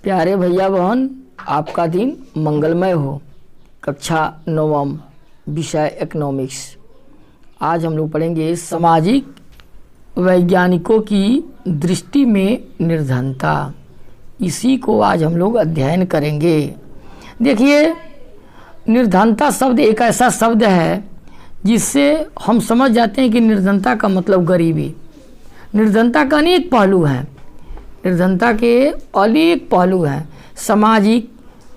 प्यारे भैया बहन, आपका दिन मंगलमय हो। कक्षा नवम, विषय इकोनॉमिक्स। आज हम लोग पढ़ेंगे सामाजिक वैज्ञानिकों की दृष्टि में निर्धनता। इसी को आज हम लोग अध्ययन करेंगे। देखिए, निर्धनता शब्द एक ऐसा शब्द है जिससे हम समझ जाते हैं कि निर्धनता का मतलब गरीबी। निर्धनता का अनेक पहलू हैं। निर्धनता के अनेक पहलू हैं, सामाजिक,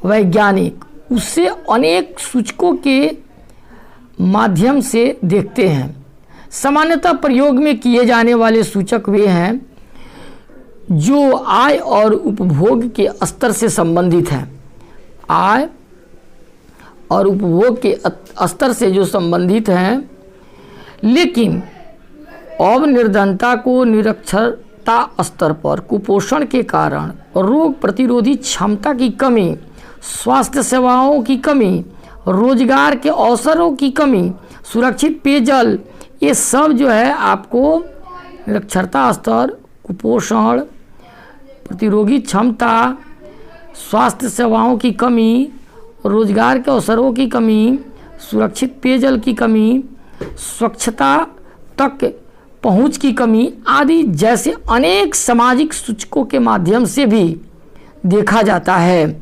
वैज्ञानिक, उससे अनेक सूचकों के माध्यम से देखते हैं। सामान्यतः प्रयोग में किए जाने वाले सूचक वे हैं जो आय और उपभोग के स्तर से संबंधित हैं। आय और उपभोग के स्तर से जो संबंधित हैं, लेकिन अब निर्धनता को निरक्षरता स्तर पर, कुपोषण के कारण, रोग प्रतिरोधी क्षमता की कमी, स्वास्थ्य सेवाओं की कमी, रोजगार के अवसरों की कमी, सुरक्षित पेयजल, ये सब जो है आपको निरक्षरता स्तर, कुपोषण, प्रतिरोधी क्षमता, स्वास्थ्य सेवाओं की कमी, रोजगार के अवसरों की कमी, सुरक्षित पेयजल की कमी, स्वच्छता तक पहुंच की कमी आदि जैसे अनेक सामाजिक सूचकों के माध्यम से भी देखा जाता है।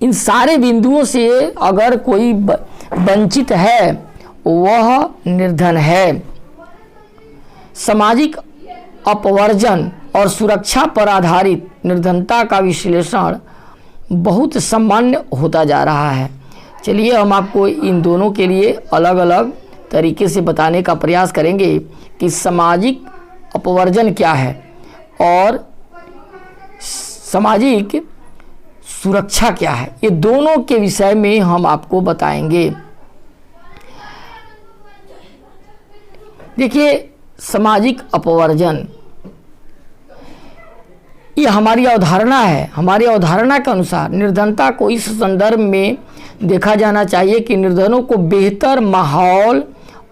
इन सारे बिंदुओं से अगर कोई वंचित है, वह निर्धन है। सामाजिक अपवर्जन और सुरक्षा पर आधारित निर्धनता का विश्लेषण बहुत सामान्य होता जा रहा है। चलिए, हम आपको इन दोनों के लिए अलग अलग तरीके से बताने का प्रयास करेंगे कि सामाजिक अपवर्जन क्या है और सामाजिक सुरक्षा क्या है। ये दोनों के विषय में हम आपको बताएंगे। देखिए, सामाजिक अपवर्जन ये हमारी अवधारणा है। हमारी अवधारणा के अनुसार निर्धनता को इस संदर्भ में देखा जाना चाहिए कि निर्धनों को बेहतर माहौल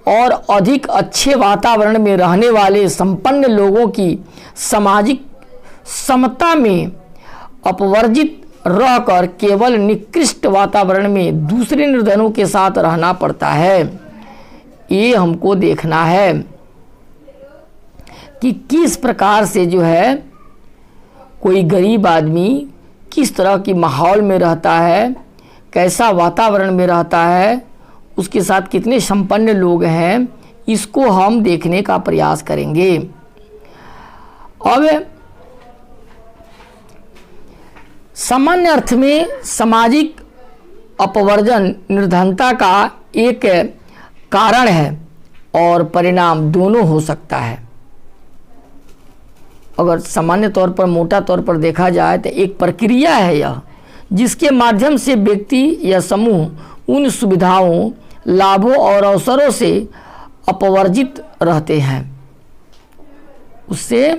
और अधिक अच्छे वातावरण में रहने वाले संपन्न लोगों की सामाजिक समता में अपवर्जित रहकर केवल निकृष्ट वातावरण में दूसरे निर्धनों के साथ रहना पड़ता है। ये हमको देखना है कि किस प्रकार से जो है कोई गरीब आदमी किस तरह की माहौल में रहता है, कैसा वातावरण में रहता है, उसके साथ कितने संपन्न लोग हैं, इसको हम देखने का प्रयास करेंगे। अब सामान्य अर्थ में सामाजिक अपवर्जन निर्धनता का एक कारण है और परिणाम दोनों हो सकता है। अगर सामान्य तौर पर, मोटा तौर पर देखा जाए तो एक प्रक्रिया है यह, जिसके माध्यम से व्यक्ति या समूह उन सुविधाओं, लाभों और अवसरों से अपवर्जित रहते हैं, उससे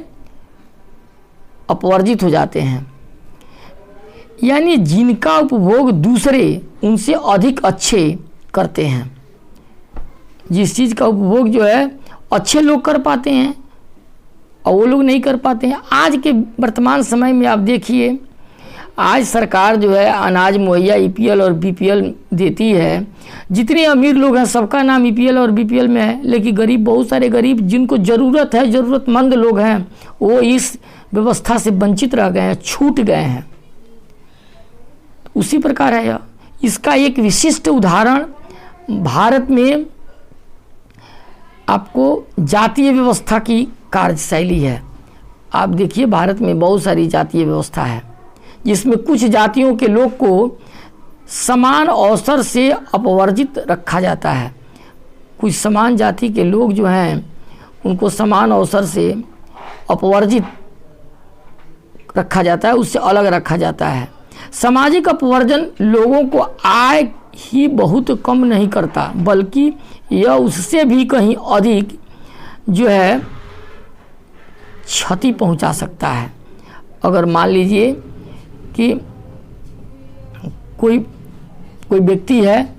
अपवर्जित हो जाते हैं। यानी जिनका उपभोग दूसरे उनसे अधिक अच्छे करते हैं। जिस चीज़ का उपभोग जो है अच्छे लोग कर पाते हैं और वो लोग नहीं कर पाते हैं। आज के वर्तमान समय में आप देखिए, आज सरकार जो है अनाज मुहैया EPL और BPL देती है। जितने अमीर लोग हैं सबका नाम EPL और BPL में है, लेकिन गरीब, बहुत सारे गरीब जिनको ज़रूरत है, ज़रूरतमंद लोग हैं, वो इस व्यवस्था से वंचित रह गए हैं, छूट गए हैं। उसी प्रकार है यह। इसका एक विशिष्ट उदाहरण भारत में आपको जातीय व्यवस्था की कार्यशैली है। आप देखिए, भारत में बहुत सारी जातीय व्यवस्था है जिसमें कुछ जातियों के लोग को समान अवसर से अपवर्जित रखा जाता है। कुछ समान जाति के लोग जो हैं उनको समान अवसर से अपवर्जित रखा जाता है, उससे अलग रखा जाता है। सामाजिक अपवर्जन लोगों को आय ही बहुत कम नहीं करता, बल्कि यह उससे भी कहीं अधिक जो है क्षति पहुंचा सकता है। अगर मान लीजिए कि कोई व्यक्ति है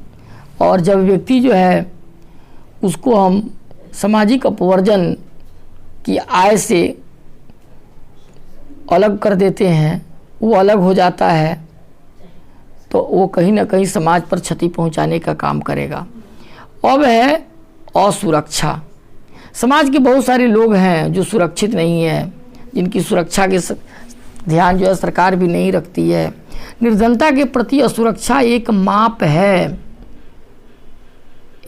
और जब व्यक्ति जो है उसको हम सामाजिक अपवर्जन की आय से अलग कर देते हैं, वो अलग हो जाता है तो वो कहीं ना कहीं समाज पर क्षति पहुंचाने का काम करेगा। अब है असुरक्षा। समाज के बहुत सारे लोग हैं जो सुरक्षित नहीं है, जिनकी सुरक्षा के ध्यान जो है सरकार भी नहीं रखती है। निर्धनता के प्रति असुरक्षा एक माप है,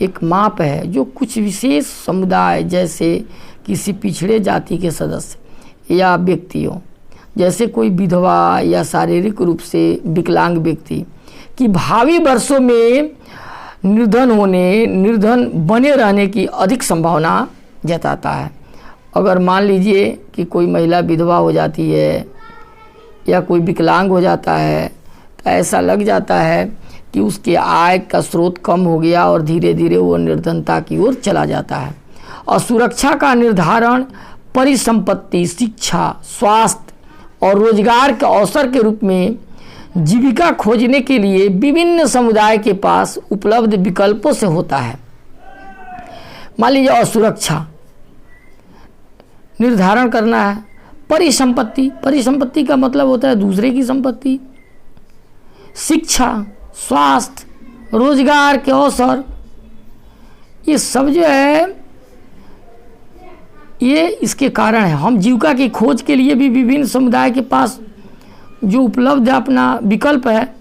एक माप है जो कुछ विशेष समुदाय जैसे किसी पिछड़े जाति के सदस्य या व्यक्तियों, जैसे कोई विधवा या शारीरिक रूप से विकलांग व्यक्ति की भावी वर्षों में निर्धन बने रहने की अधिक संभावना जताता है। अगर मान लीजिए कि कोई महिला विधवा हो जाती है या कोई विकलांग हो जाता है तो ऐसा लग जाता है कि उसके आय का स्रोत कम हो गया और धीरे धीरे वो निर्धनता की ओर चला जाता है। और सुरक्षा का निर्धारण परिसंपत्ति, शिक्षा, स्वास्थ्य और रोजगार के अवसर के रूप में जीविका खोजने के लिए विभिन्न समुदाय के पास उपलब्ध विकल्पों से होता है। मान लीजिए असुरक्षा निर्धारण करना है। परिसंपत्ति का मतलब होता है दूसरे की संपत्ति। शिक्षा, स्वास्थ्य, रोजगार के अवसर, ये सब जो है ये इसके कारण है। हम जीविका की खोज के लिए भी विभिन्न समुदाय के पास जो उपलब्ध अपना विकल्प है,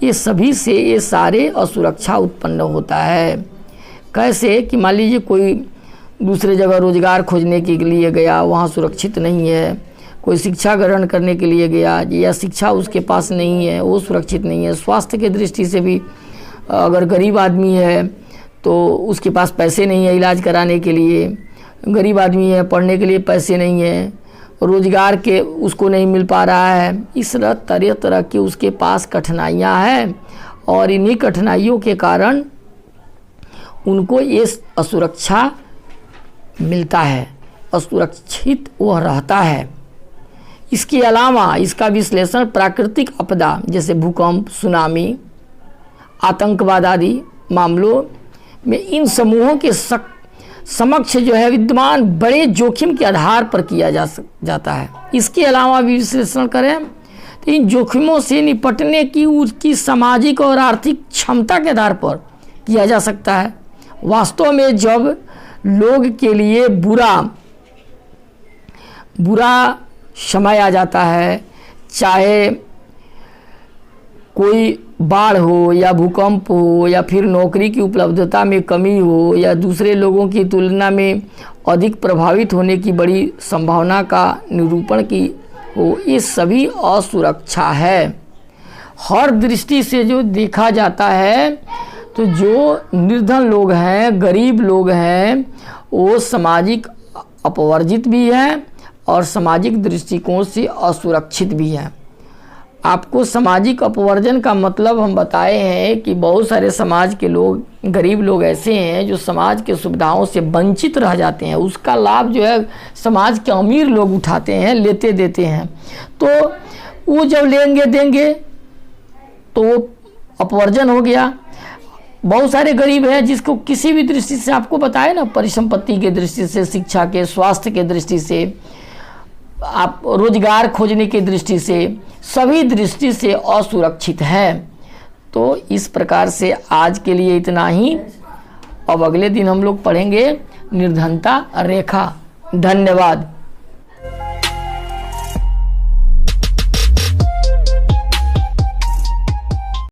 ये सभी से ये सारे असुरक्षा उत्पन्न होता है। कैसे कि मान लीजिए कोई दूसरे जगह रोजगार खोजने के लिए गया, वहाँ सुरक्षित नहीं है। कोई शिक्षा ग्रहण करने के लिए गया या शिक्षा उसके पास नहीं है, वो सुरक्षित नहीं है। स्वास्थ्य के दृष्टि से भी अगर गरीब आदमी है तो उसके पास पैसे नहीं है इलाज कराने के लिए, गरीब आदमी है पढ़ने के लिए पैसे नहीं है, रोजगार के उसको नहीं मिल पा रहा है। इस तरह तरह की उसके पास कठिनाइयाँ हैं और इन्हीं कठिनाइयों के कारण उनको ये असुरक्षा मिलता है, असुरक्षित वह रहता है। इसके अलावा इसका विश्लेषण प्राकृतिक आपदा जैसे भूकंप, सुनामी, आतंकवाद आदि मामलों में इन समूहों के समक्ष जो है विद्यमान बड़े जोखिम के आधार पर किया जाता है। इसके अलावा भी विश्लेषण करें तो इन जोखिमों से निपटने की उसकी सामाजिक और आर्थिक क्षमता के आधार पर किया जा सकता है। वास्तव में जब लोग के लिए बुरा समय आ जाता है, चाहे कोई बाढ़ हो या भूकंप हो या फिर नौकरी की उपलब्धता में कमी हो या दूसरे लोगों की तुलना में अधिक प्रभावित होने की बड़ी संभावना का निरूपण की हो, ये सभी असुरक्षा है। हर दृष्टि से जो देखा जाता है तो जो निर्धन लोग हैं, गरीब लोग हैं, वो सामाजिक अपवर्जित भी हैं और सामाजिक दृष्टिकोण से असुरक्षित भी हैं। आपको सामाजिक अपवर्जन का मतलब हम बताए हैं कि बहुत सारे समाज के लोग, गरीब लोग ऐसे हैं जो समाज के सुविधाओं से वंचित रह जाते हैं। उसका लाभ जो है समाज के अमीर लोग उठाते हैं, लेते देते हैं। तो वो जब लेंगे देंगे तो वो अपवर्जन हो गया। बहुत सारे गरीब हैं जिसको किसी भी दृष्टि से आपको बताए ना, परिसंपत्ति के दृष्टि से, शिक्षा के, स्वास्थ्य के दृष्टि से, आप रोजगार खोजने की दृष्टि से, सभी दृष्टि से असुरक्षित है। तो इस प्रकार से आज के लिए इतना ही। अब अगले दिन हम लोग पढ़ेंगे निर्धनता रेखा। धन्यवाद।